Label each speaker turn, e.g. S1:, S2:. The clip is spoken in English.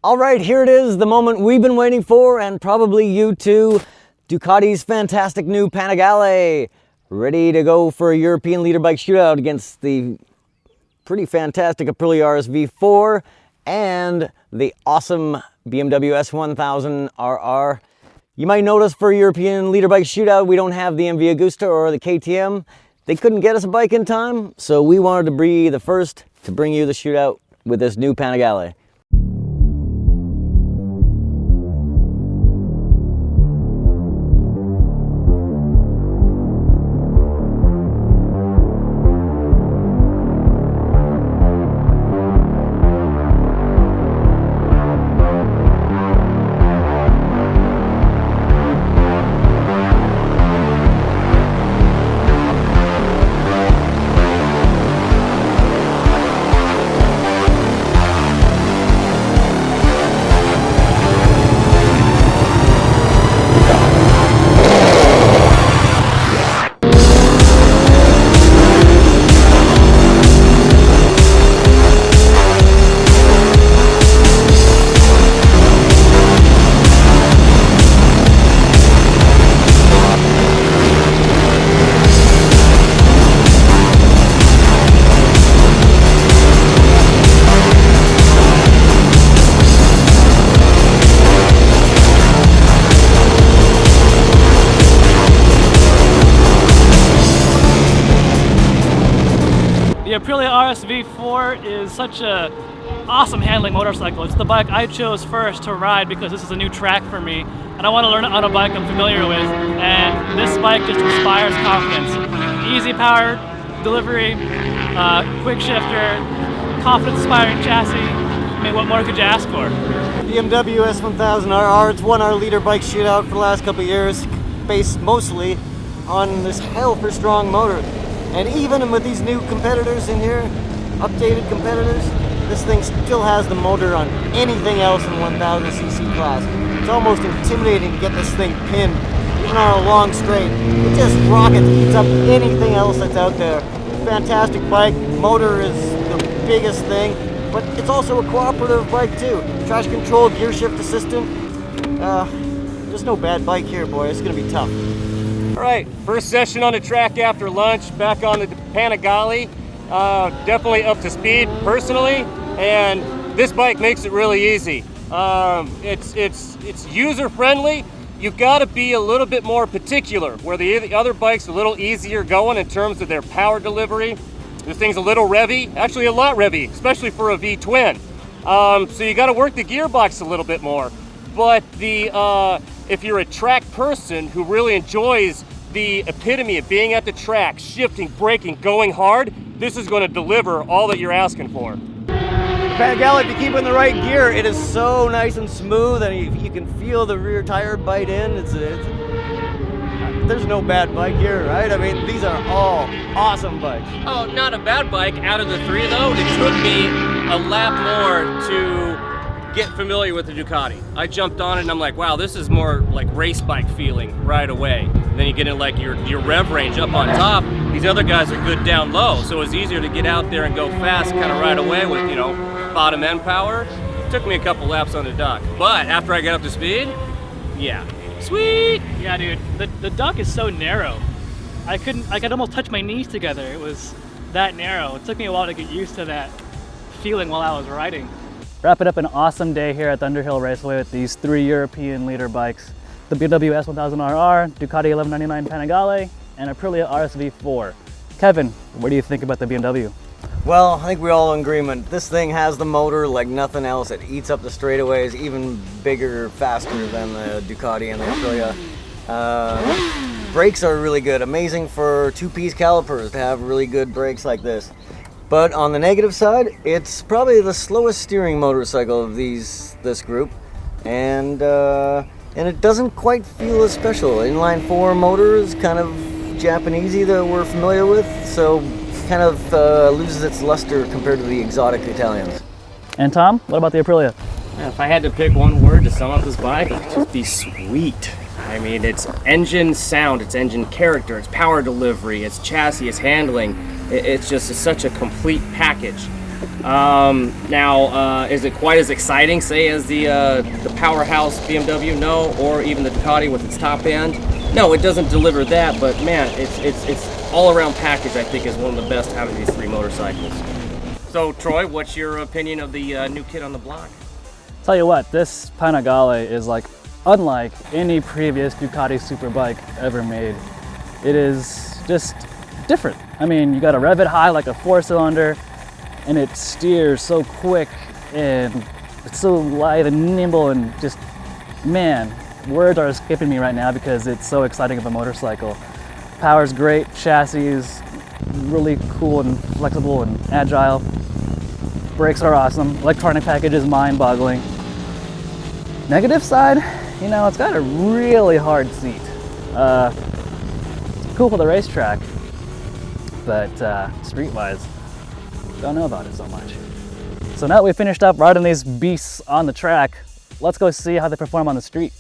S1: All right, here it is, the moment we've been waiting for, and probably you too. Ducati's fantastic new Panigale, ready to go for a European Literbike Shootout against the pretty fantastic Aprilia RSV4 and the awesome BMW S1000 RR. You might notice for European Literbike Shootout, we don't have the MV Agusta or the KTM. They couldn't get us a bike in time, so we wanted to be the first to bring you the shootout with this new Panigale.
S2: The Aprilia RSV4 is such a awesome handling motorcycle. It's the bike I chose first to ride because this is a new track for me, and I want to learn on a bike I'm familiar with, and this bike just inspires confidence. Easy power delivery, quick shifter, confidence-inspiring chassis. I mean, what more could you ask for?
S1: BMW S1000 RR, it's won our Literbike Shootout for the last couple of years, based mostly on this hell for strong motor. And even with these new competitors in here, updated competitors, this thing still has the motor on anything else in 1000cc class. It's almost intimidating to get this thing pinned, even on a long straight. It just rockets, beats up anything else that's out there. Fantastic bike, motor is the biggest thing, but it's also a cooperative bike too. Traction control, gear shift assistant. There's no bad bike here, boy. It's gonna be tough.
S3: All right, first session on the track after lunch, back on the Panigale. Definitely up to speed personally, and this bike makes it really easy. It's user friendly. You've got to be a little bit more particular, where the other bike's a little easier going in terms of their power delivery. This thing's a little revvy, actually a lot revvy, especially for a V-twin. So you got to work the gearbox a little bit more. But if you're a track person who really enjoys the epitome of being at the track, shifting, braking, going hard, this is going to deliver all that you're asking for.
S1: Panigale, if you keep it in the right gear, it is so nice and smooth, and you can feel the rear tire bite in. There's no bad bike here, right? I mean, these are all awesome bikes.
S4: Oh, not a bad bike. Out of the three, though, it took me a lap more to get familiar with the Ducati. I jumped on it and I'm like, wow, this is more like race bike feeling right away. And then you get in like your rev range up on top. These other guys are good down low, so it's easier to get out there and go fast kind of right away with, you know, bottom end power. It took me a couple laps on the duck, but after I got up to speed, yeah, sweet.
S2: Yeah, dude, the duck is so narrow. I could almost touch my knees together. It was that narrow. It took me a while to get used to that feeling while I was riding.
S5: Wrapping up an awesome day here at Thunderhill Raceway with these three European leader bikes. The BMW S1000 RR, Ducati 1199 Panigale, and Aprilia RSV4. Kevin, what do you think about the BMW?
S1: Well, I think we're all in agreement. This thing has the motor like nothing else. It eats up the straightaways, even bigger, faster than the Ducati and the Aprilia. Brakes are really good. Amazing for two-piece calipers to have really good brakes like this. But on the negative side, it's probably the slowest steering motorcycle of this group, and it doesn't quite feel as special. Inline 4 motor is kind of Japanesey that we're familiar with, so kind of loses its luster compared to the exotic Italians.
S5: And Tom, what about the Aprilia?
S4: Yeah, if I had to pick one word to sum up this bike, it would just be sweet. I mean, its engine sound, its engine character, its power delivery, its chassis, its handling. It's just such a complete package. Now, is it quite as exciting, say, as the powerhouse BMW? No, or even the Ducati with its top end? No, it doesn't deliver that. But man, it's all-around package. I think is one of the best out of these three motorcycles. So, Troy, what's your opinion of the new kid on the block?
S5: Tell you what, this Panigale is like unlike any previous Ducati superbike ever made. It is just different. I mean, you got to rev it high like a 4-cylinder, and it steers so quick, and it's so light and nimble, and just, man, words are escaping me right now because it's so exciting of a motorcycle. Power's great, chassis is really cool and flexible and agile. Brakes are awesome. Electronic package is mind-boggling. Negative side, you know, it's got a really hard seat. Cool for the racetrack, but street-wise, don't know about it so much. So now that we've finished up riding these beasts on the track, let's go see how they perform on the street.